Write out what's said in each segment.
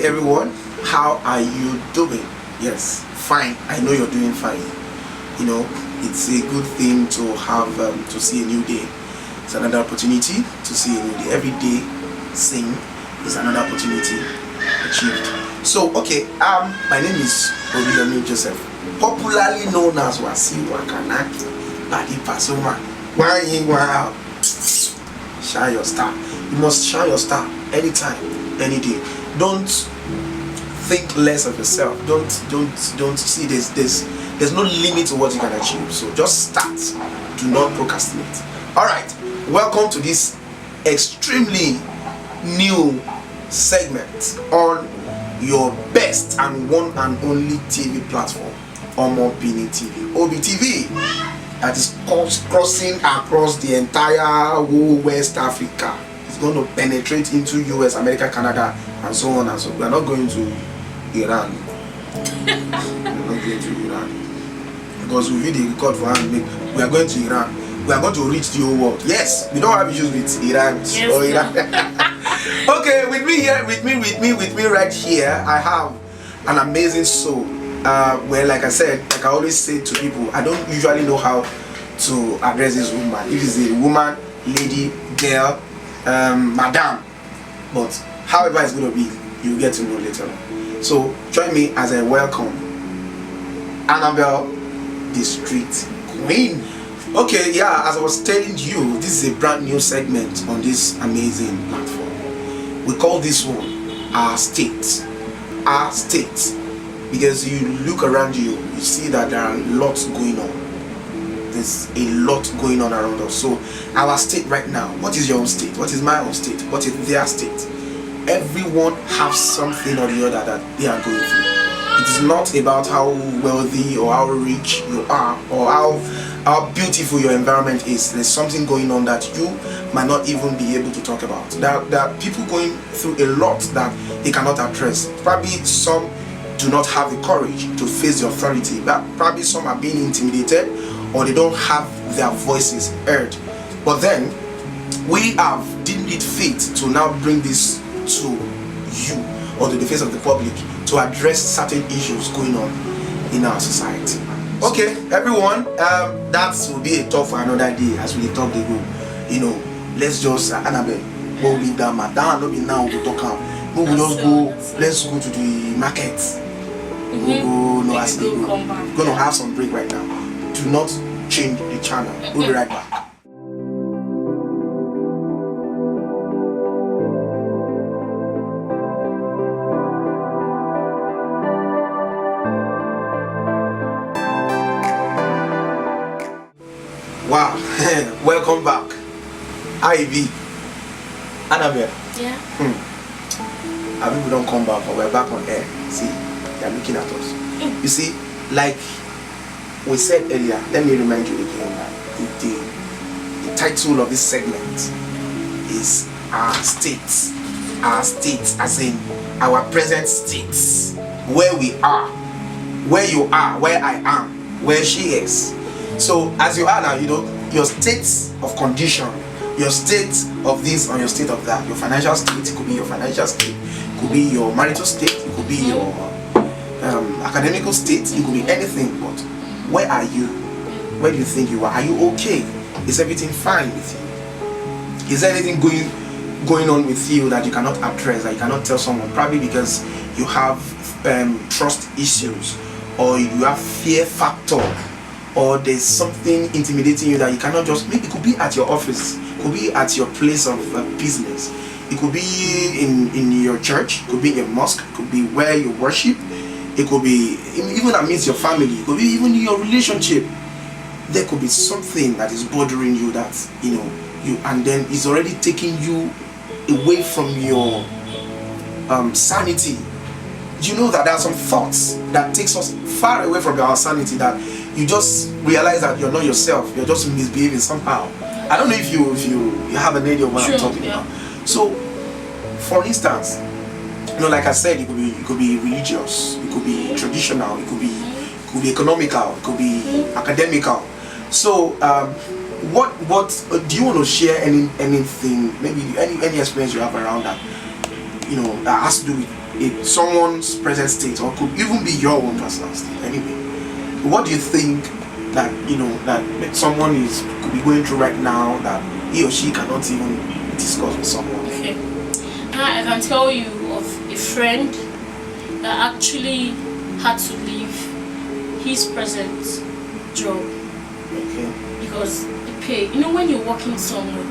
everyone. How are you doing? Yes, fine. I know you're doing fine. You know, it's a good thing to have to see a new day. It's another opportunity to see a new day. Every day, sing is another opportunity achieved. So, okay, my name is Omobenin Joseph, popularly known as Wasi Wakanaki Badi Pasoma. Wow, shine your star. You must shine your star anytime, any day. Don't think less of yourself. Don't see there's no limit to what you can achieve. So just start. Do not procrastinate. All right, welcome to this extremely new segment on your best and one and only TV platform, Omobenin TV-OBTV, that is crossing across the entire whole West Africa. It's going to penetrate into US, America, Canada, and so on and so on. We are not going to Iran. We are not going to Iran because we really record for hand. We are going to Iran. We are going to reach the whole world. Yes, we don't have issues with Iran. Yes, or Iran. Okay, with me here, with me right here, I have an amazing soul. Well, like I said, like I always say to people, I don't usually know how to address this woman. If it's a woman, lady, girl, madam, but however it's going to be, you get to know later on. So join me as I welcome Annabelle, the street queen. Okay, yeah, as I was telling you, this is a brand new segment on this amazing platform. We call this one Our State. Our State. Because you look around you, you see that there are lots going on. There's a lot going on around us. So our state right now, what is your own state? What is my own state? What is their state? Everyone has something or the other that they are going through. It is not about how wealthy or how rich you are or how beautiful your environment is. There's something going on that you might not even be able to talk about. There are people going through a lot that they cannot address. Probably some do not have the courage to face the authority. But probably some are being intimidated or they don't have their voices heard. But then we have deemed it fit to now bring this to you or to the face of the public to address certain issues going on in our society. Okay, everyone, that will be a talk for another day. As we talk, they go, you know, let's just Annabelle, we'll leave that madam, not be now we'll talk. We will just go, let's go to the market. We'll go, no, as they go. We're gonna have some break right now. Do not change the channel. We'll be right back. Wow, welcome back. Ivy, Annabelle. Yeah. Our people don't come back, but we're back on air. See, they're looking at us. You see, like we said earlier, let me remind you again that the title of this segment is Our State. Our state, as in our present states, where we are, where you are, where I am, where she is. So as you are now, you know, your state of condition, your state of this or your state of that, your financial state, it could be your financial state, it could be your marital state, it could be your academical state, it could be anything. But where are you? Where do you think you are? Are you okay? Is everything fine with you? Is there anything going on with you that you cannot address, that you cannot tell someone? Probably because you have trust issues, or you have fear factor, or there's something intimidating you that you cannot just, maybe it could be at your office, it could be at your place of business, it could be in your church, it could be in your mosque, it could be where you worship, it could be even amidst your family, it could be even in your relationship. There could be something that is bothering you that, you know, and then it's already taking you away from your sanity. You know that there are some thoughts that takes us far away from our sanity, that you just realize that you're not yourself, you're just misbehaving somehow. I don't know if you have an idea of what I'm talking about. So for instance, you know, like I said, it could be religious, it could be traditional, it could be economical, it could be academical. So what do you want to share anything, maybe any experience you have around that, you know, that has to do with someone's present state, or could even be your own personal state. Anyway, what do you think that that someone could be going through right now that he or she cannot even discuss with someone? Okay, I can tell you of a friend that actually had to leave his present job. Okay. Because the pay, when you're working somewhere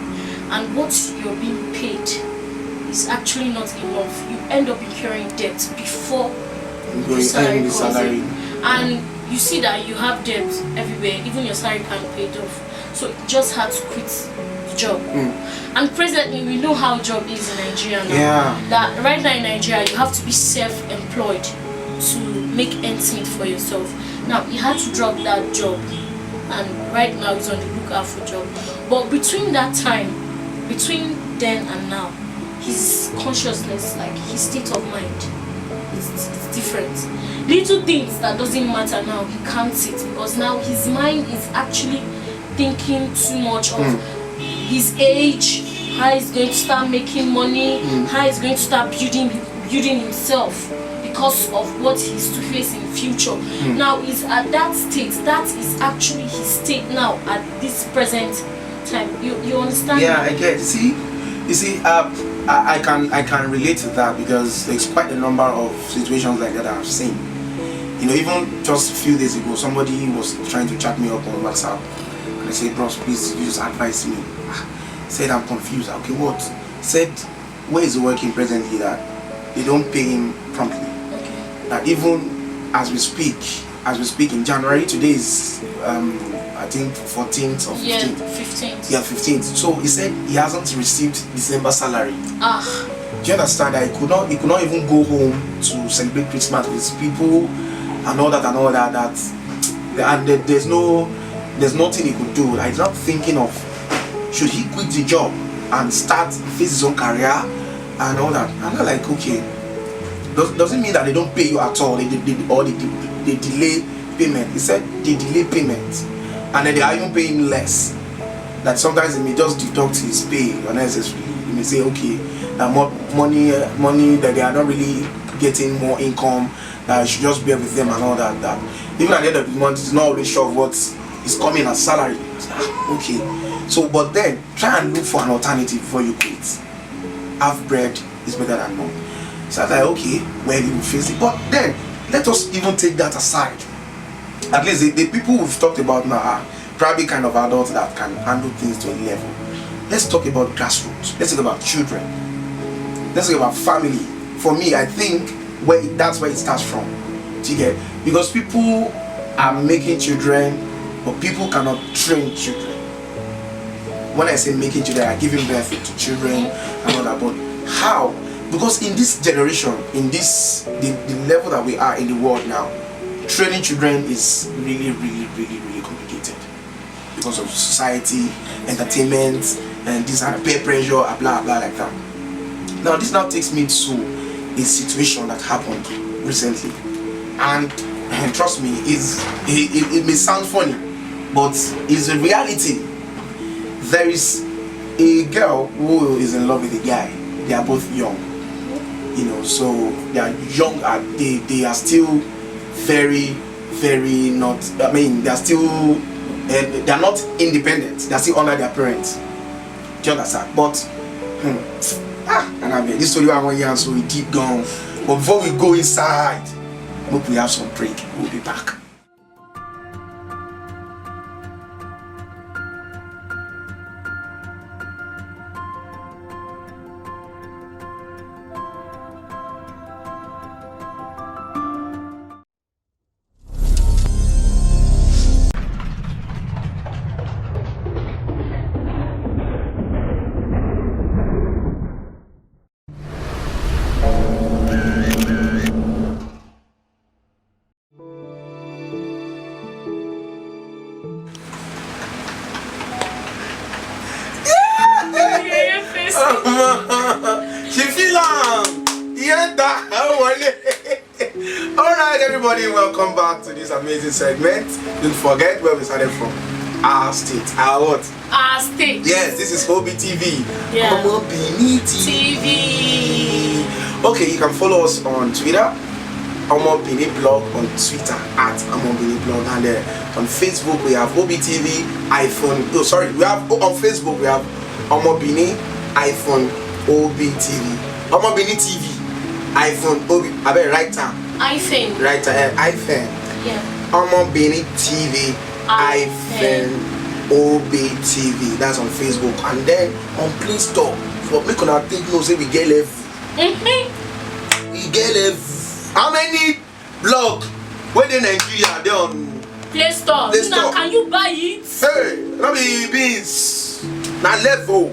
and what you're being paid is actually not enough, you end up incurring debt before your salary comes in. And you see that you have debt everywhere, even your salary can't pay it off. So you just had to quit the job. And presently we know how job is in Nigeria now. Yeah. That right now in Nigeria you have to be self-employed to make ends meet for yourself. Now he had to drop that job, and right now he's on the lookout for job. But between that time, between then and now, his consciousness, like his state of mind, it's different. Little things that doesn't matter now, he can't sit, because now his mind is actually thinking too much of his age, how he's going to start making money, how he's going to start building himself because of what he's to face in future. Now he's at that state. That is actually his state now at this present time. You understand? Yeah, I get. You see, I can relate to that, because there's quite a number of situations like that I've seen. Even just a few days ago, somebody was trying to chat me up on WhatsApp, and I said, "Bros, please just advise me." Said, "I'm confused." Okay, what? Said, "Where is he working presently that they don't pay him promptly? That even as we speak in January, today is I think 14th or 15th. 15th. Yeah, 15th. So he said he hasn't received December salary. Do you understand that he could not even go home to celebrate Christmas with people and all that and there's nothing he could do. Like, he's not thinking of should he quit the job and start face his own career and all that. And I'm like, okay, doesn't mean that they don't pay you at all, they delay payment. He said they delay payment, and then they are even paying less. That sometimes they may just deduct his pay unnecessarily. You may say, okay, that more money that they are not really getting more income, that I should just bear with them and all that. That even at the end of the month, it's not always sure what is coming as salary. Okay, so but then try and look for an alternative before you quit. Half bread is better than none. So I was like, okay, well, you will face it. But then let us even take that aside. At least the people we've talked about now are probably kind of adults that can handle things to a level. Let's talk about grassroots. Let's talk about children. Let's talk about family. For me, I think that's where it starts from. Do you get? Because people are making children, but people cannot train children. When I say making children, I giving birth to children and all that. But how? Because in this generation, in this the level that we are in the world now, training children is really complicated because of society, entertainment, and this and peer pressure, blah like that. Now this now takes me to a situation that happened recently, and trust me, it may sound funny, but it's a reality. There is a girl who is in love with a guy. They are both young, so they are young. They are still very not. I mean, they are still. They are not independent. They are still under their parents. Do you understand? But and I mean, this story I want to hear, so we deep down. But before we go inside, hope we have some break. We'll be back. Alright everybody, welcome back to this amazing segment. Don't forget where we started from. Our state. Our what? Our state. Yes, this is OBTV. Yeah. Omobenin TV. Okay, you can follow us on Twitter, Omobenin blog on Twitter at Omobenin blog, and on Facebook we have OBTV iPhone. Oh, sorry, we have on Facebook we have Omobenin iPhone OBTV, Omobenin TV iPhone OB. I bet right time. iPhone. Right time. iPhone. Yeah. Omobenin TV iPhone OBTV. That's on Facebook, and then on Play Store. For make una take no say we get level. We get level. How many blog where in Nigeria they on Play Store? Play Store. Now, can you buy it? Hey, not be beans. Na level.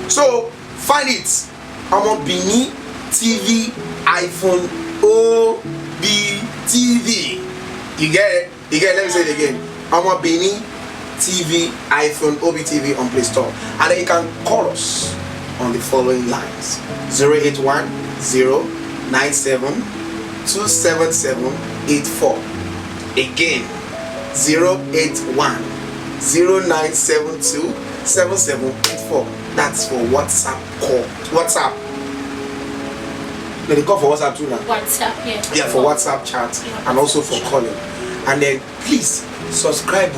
So find it. Omobenin TV iPhone OBTV. You get it? You get it? Let me say it again. Omobenin TV iPhone OBTV on Play Store. And then you can call us on the following lines: 081 097 27784. Again, 081 0972 7784. That's for WhatsApp call. WhatsApp. No, they call for WhatsApp too now. WhatsApp, yeah. Yeah, for WhatsApp chat, and also for calling. And then please subscribe.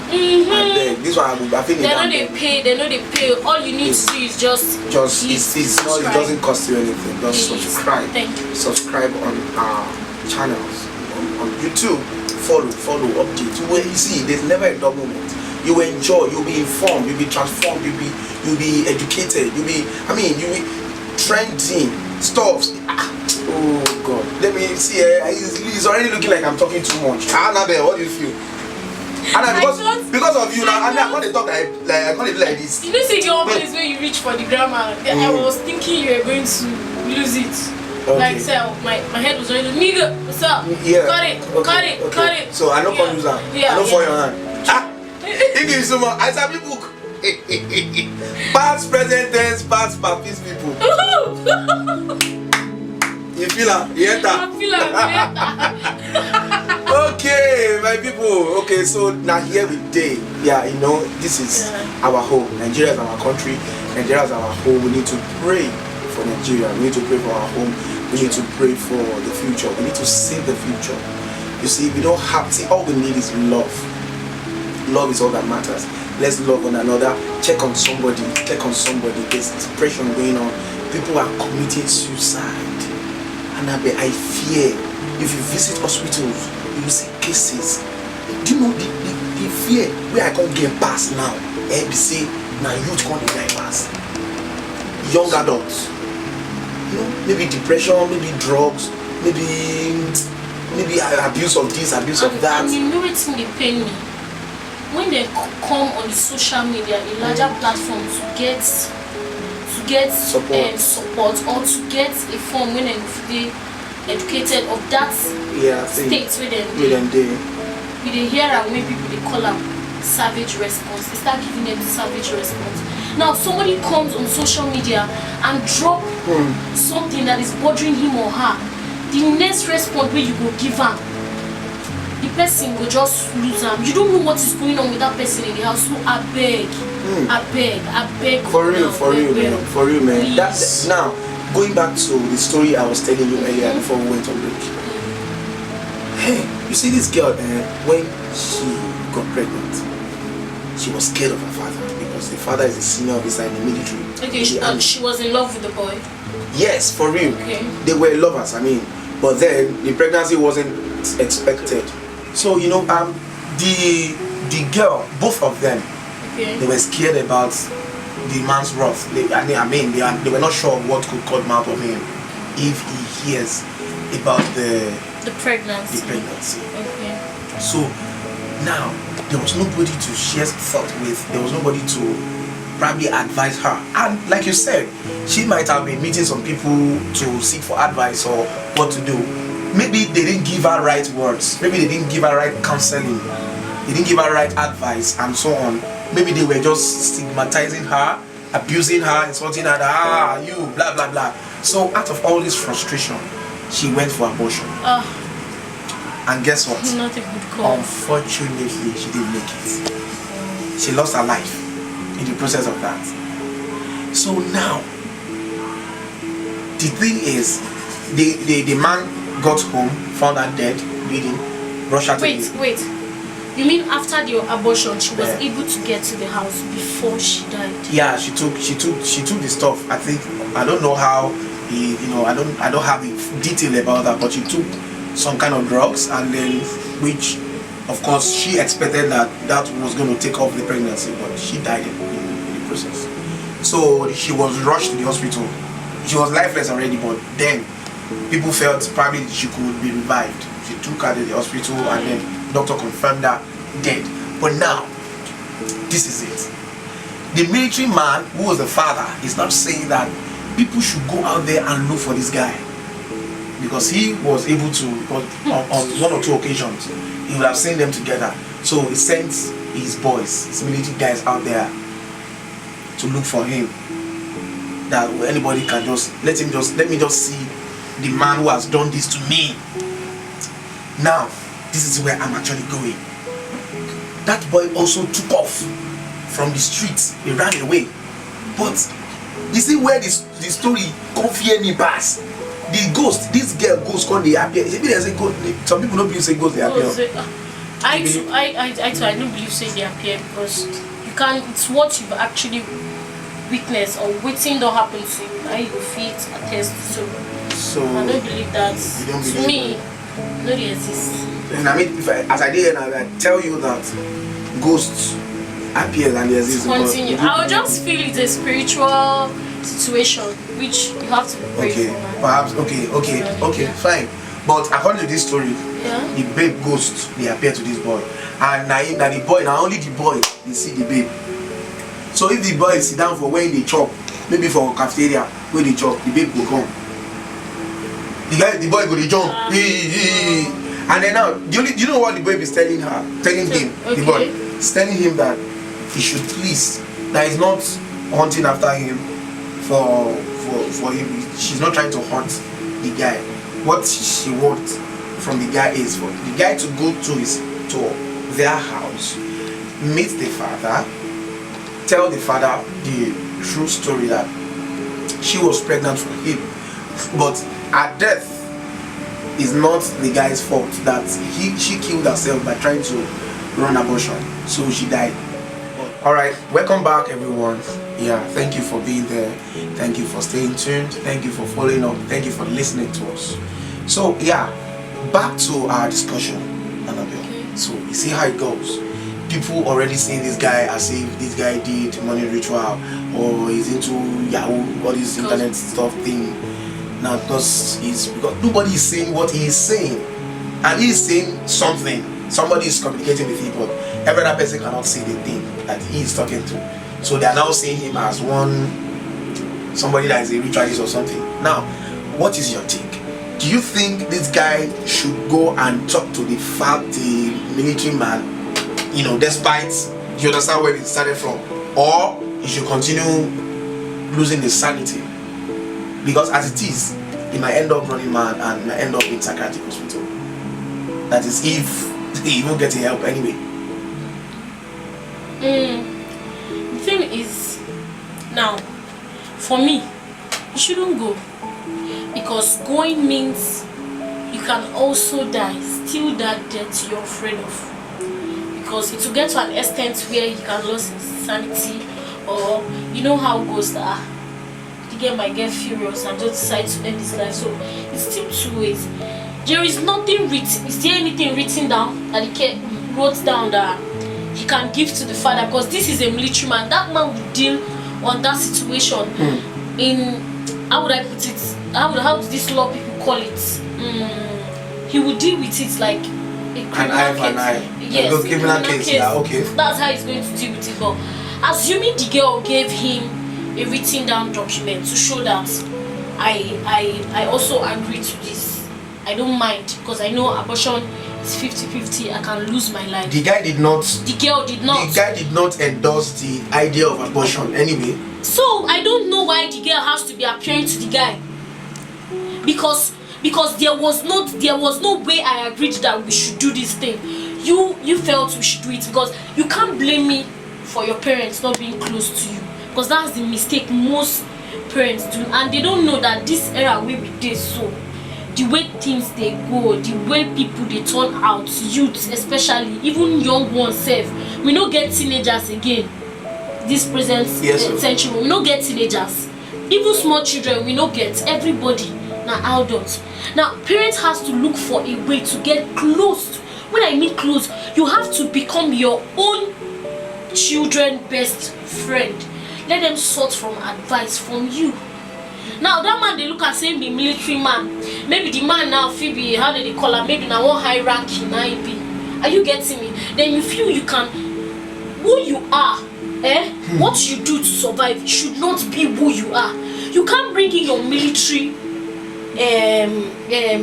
And then this one I think they know they pay. They know they pay. All you need to do is just it doesn't cost you anything. Just subscribe. Thank you. Subscribe on our channels on YouTube. Follow, update. You see, there's never a dull moment. You will enjoy. You'll be informed. You'll be transformed. You'll be educated. You'll be trending stuff. Oh God, let me see. He's already looking like I'm talking too much. Annabelle, what do you feel? And because of you now, I can't talk like I can't be like this. You know, see the always when you reach for the grammar. I was thinking you were going to lose it. Okay. Like, say, my head was already nigga. What's up? Yeah. Cut it. So I don't use that. Yeah, I don't fall your hand. He gives so much. I said book. Past, present tense, past, peace people. You feel her? You enter? I feel like Okay, my people. Okay, so now here we day. Yeah, you know, this is our home. Nigeria is our country. Nigeria is our home. We need to pray for Nigeria. We need to pray for our home. We need to pray for the future. We need to save the future. You see, we don't have to. All we need is love. Love is all that matters. Let's love one another. Check on somebody. There's depression going on. People are committing suicide. And I fear, if you visit hospitals, you will see cases. Do you know the fear where I can't get past now? They say, now youth can't get past. Young adults. You know, maybe depression, maybe drugs, maybe abuse of this, abuse of that. And you know it's in the pain me. When they come on the social media, a larger platform to get support or to get a form when they educated of that state where they hear and when people they call them savage response. They start giving them savage response. Now somebody comes on social media and drop something that is bothering him or her. The next response where you go give them, the person will just lose them. You don't know what is going on with that person in the house. So I beg. For real, man. That's now going back to the story I was telling you earlier before we went on break. Hey, you see this girl, when she got pregnant, she was scared of her father because the father is a senior officer in the military. Okay, she was in love with the boy. Yes, for real. Okay. They were lovers, but then the pregnancy wasn't expected. So you know, the girl, both of them, they were scared about the man's wrath. They were not sure what could come out of him if he hears about the pregnancy. Okay. So now there was nobody to share thought with. There was nobody to probably advise her. And like you said, she might have been meeting some people to seek for advice or what to do. Maybe they didn't give her right words. Maybe they didn't give her right counseling. They didn't give her right advice and so on. Maybe they were just stigmatizing her, abusing her, insulting her, you, blah, blah, blah. So out of all this frustration, she went for abortion. And guess what? Not a good call. Unfortunately, she didn't make it. She lost her life in the process of that. So now, the thing is, the man got home, found her dead, bleeding, rushed her to Wait. You mean after the abortion, she was able to get to the house before she died? Yeah, she took the stuff. I think, I don't know how, I don't have the detail about that, but she took some kind of drugs, and then, which of course she expected that was going to take off the pregnancy, but she died in the process. So she was rushed to the hospital. She was lifeless already, but then people felt probably she could be revived. She took her to the hospital, and then doctor confirmed her dead. But now, this is it. The military man who was the father is not saying that people should go out there and look for this guy, because he was able to, on one or two occasions, he would have seen them together. So he sent his boys, his military guys out there to look for him. That anybody can let me just see the man who has done this to me. Now, this is where I'm actually going. That boy also took off from the streets. He ran away. But you see where the story confused me pass. The ghost, this girl ghost called they appear. Some people don't believe say ghosts they appear. I don't believe say they appear, because you can't. It's what you've actually witnessed or waiting don't happen to you. Now you feel it, attest. So I don't believe that. You don't believe to me, no, they exist. And I mean, as I did, I tell you that ghosts appear and they exist. Continue. I will just feel it's a spiritual situation which you have to pray for. Perhaps. Okay, fine. But according to this story, the babe ghost they appear to this boy, and now the boy, now only the boy they see the babe. So if the boy sit down for when they chop, maybe for cafeteria where they chop, the babe will come. The boy go to jump, and then now do you know what the babe is telling him? The boy is telling him that he should please, that he's not hunting after him for him. She's not trying to hunt the guy. What she wants from the guy is for the guy to go to their house, meet the father, tell the father the true story that she was pregnant for him, but her death is not the guy's fault, that she killed herself by trying to run abortion, so she died. Alright, welcome back everyone. Yeah, thank you for being there, thank you for staying tuned, thank you for following up, thank you for listening to us. So yeah, back to our discussion, Annabelle. So you see how it goes. People already seeing this guy as if this guy did money ritual, or he's into Yahoo, all this internet stuff thing. Now because nobody is saying what he is saying, and he is saying something. Somebody is communicating with him, but every other person cannot see the thing that he is talking to. So they are now seeing him as somebody that is a ritualist or something. Now, what is your take? Do you think this guy should go and talk to the military man, despite, you understand where it started from, or he should continue losing his sanity? Because as it is, he might end up running mad and might end up in psychiatric hospital. That is if he won't get help anyway. The thing is, now, for me, you shouldn't go, because going means you can also die, still that death you're afraid of, because it will get to an extent where he can lose his sanity, or you know how ghosts are. The guy might get furious and just decide to end his life. So it's still two ways. There is nothing written. Is there anything written down that he wrote down that he can give to the father? Because this is a military man. That man will deal on that situation in, how would I put it? How do these law people call it? He will deal with it like a criminal case. Yes, a criminal case. Yeah, okay. That's how he's going to deal with it. But assuming the girl gave him a written down document to show that I also agree to this, I don't mind, because I know abortion is 50-50. I can lose my life. The girl did not endorse the idea of abortion anyway. So I don't know why the girl has to be appearing to the guy, because there was no way I agreed that we should do this thing. You felt we should do it, because you can't blame me for your parents not being close to you, because that's the mistake most parents do, and they don't know that this era will be this. So the way things they go, the way people they turn out, youths especially, even young ones self, we no get teenagers again. This present century, we no get teenagers. Even small children, we no get. Everybody now adults. Now parents has to look for a way to get close. When I mean close, you have to become your own children best friend. Let them sort from advice from you. Now that man they look at saying be military man. Maybe the man now feel be, how do they call him? Maybe now one high ranking now he be. Are you getting me? Then you feel you can, who you are, what you do to survive should not be who you are. You can't bring in your military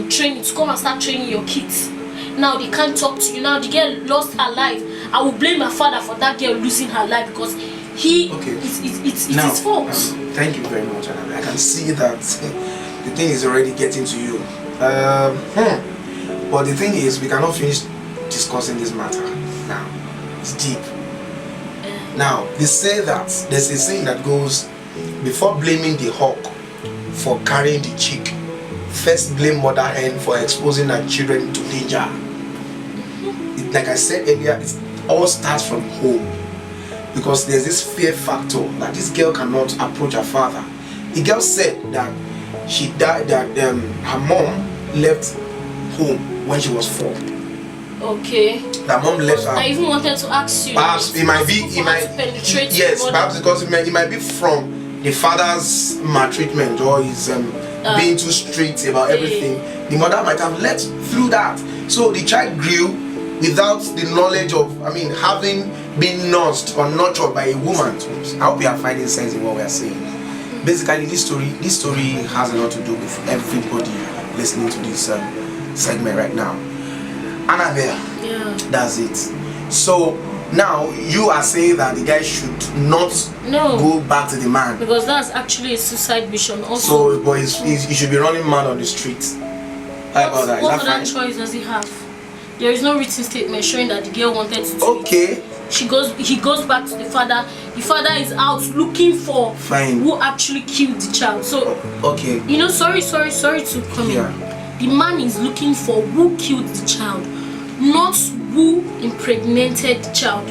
training to come and start training your kids. Now they can't talk to you. Now the girl lost her life. I will blame my father for that girl losing her life because it's his fault. Thank you very much, Anna. I can see that the thing is already getting to you. But the thing is, we cannot finish discussing this matter now. It's deep. Now, they say that there's a saying that goes, before blaming the hawk for carrying the chick, first blame mother hen for exposing her children to danger. Like I said earlier, it all starts from home. Because there's this fear factor that this girl cannot approach her father. The girl said that she died, that her mom left home when she was 4. Okay. That mom left her. I even wanted to ask you. Perhaps it might be, perhaps because it might be from the father's maltreatment or his being too strict about everything. The mother might have let through that. So the child grew without the knowledge of, having been nursed or nurtured by a woman. I hope you are finding sense in what we are saying. Basically, this story has a lot to do with everybody listening to this segment right now. Annabelle, that's it. So now you are saying that the guy should not go back to the man, because that's actually a suicide mission also. So, but he should be running mad on the streets. How about that? What other choice does he have? There is no written statement showing that the girl wanted to do it. He goes back to the father. The father is out looking for who actually killed the child. So sorry to come in. The man is looking for who killed the child, not who impregnated the child.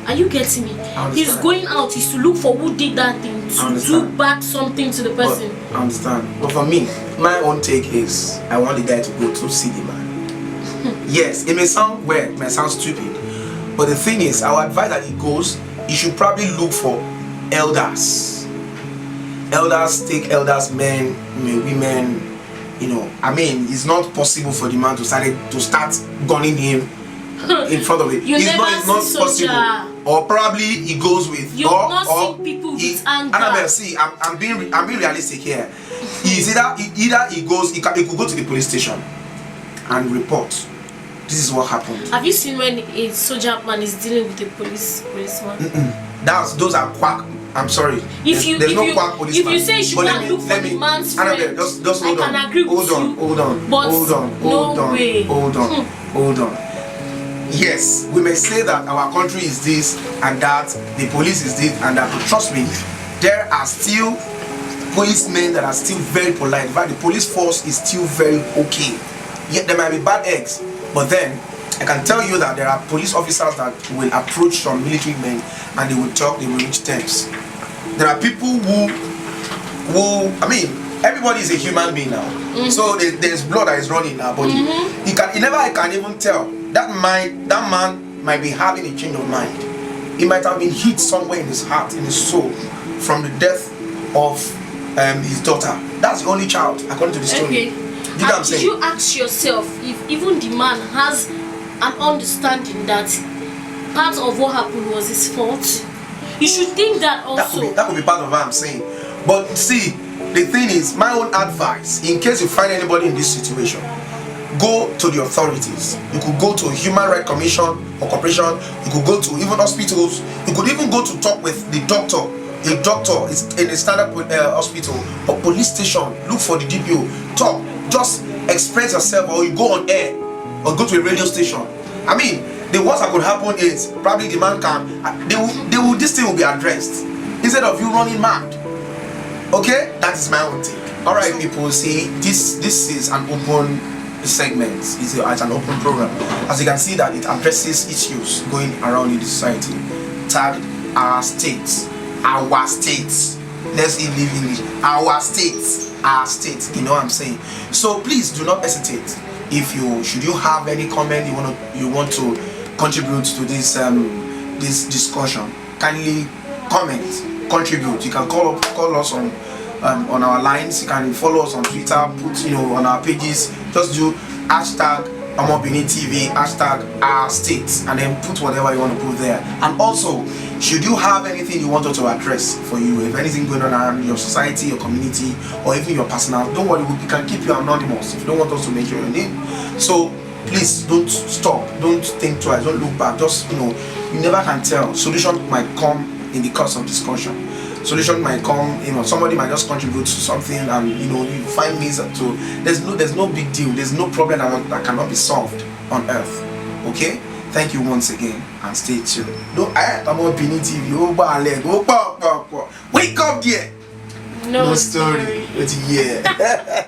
Are you getting me? He's going out is to look for who did that thing, to do back something to the person. I understand. But for me, my own take is I want the guy to go to see the man. Yes, it may sound weird, it may sound stupid, but the thing is, I would advise that he goes, he should probably look for elders. Take elders, men, women. It's not possible for the man to start gunning him in front of it. It's not possible. Or probably he goes with people with anger. Annabelle, see, I'm being realistic here. He's either he could go to the police station and report. This is what happened. Have you seen when a soldier man is dealing with a policeman? Those are quack. I'm sorry. There's no quack policeman. If you say you should not look for the man's friend, Annabelle, just hold on. I can agree with you. Hold on. Yes, we may say that our country is this and that, the police is this and that, but trust me, there are still policemen that are still very polite. In fact, the police force is still very okay. Yet there might be bad eggs, but then I can tell you that there are police officers that will approach some military men and they will talk, they will reach terms. There are people who everybody is a human being now. So there's blood that is running in our body. I can even tell that man might be having a change of mind. He might have been hit somewhere in his heart, in his soul, from the death of his daughter. That's the only child, according to the story. You know what I'm saying? Did you ask yourself if even the man has an understanding that part of what happened was his fault? You should think that also. That could be part of what I'm saying. But see, the thing is, my own advice, in case you find anybody in this situation, go to the authorities. You could go to a Human Rights Commission or Corporation. You could go to even hospitals. You could even go to talk with the doctor. A doctor is in a standard hospital or police station. Look for the DPO. Talk. Just express yourself, or you go on air or go to a radio station. The worst that could happen is probably the man this thing will be addressed instead of you running mad. Okay, that is my own take. All right, people. See, this is an open segment. It's an open program. As you can see, that it addresses issues going around in the society. Tag our states, our states. Let's leave English. Our states, our states. You know what I'm saying? So please do not hesitate. If should you have any comment you want to contribute to this this discussion, kindly comment, contribute. You can call us on our lines. You can follow us on Twitter, put on our pages. Just do hashtag Omobenin TV, hashtag our states, and then put whatever you want to put there. And also, should you have anything you want us to address for you, if anything going on around your society, your community, or even your personal, don't worry, we can keep you anonymous if you don't want us to mention your name. So please don't stop, don't think twice, don't look back. Just you never can tell. Solution might come in the course of discussion. Solution might come, somebody might just contribute to something, and you find means to. There's no big deal. There's no problem that cannot be solved on earth. Okay. Thank you once again, and stay tuned. Omobenin TV. Wake up there. No story. Yeah.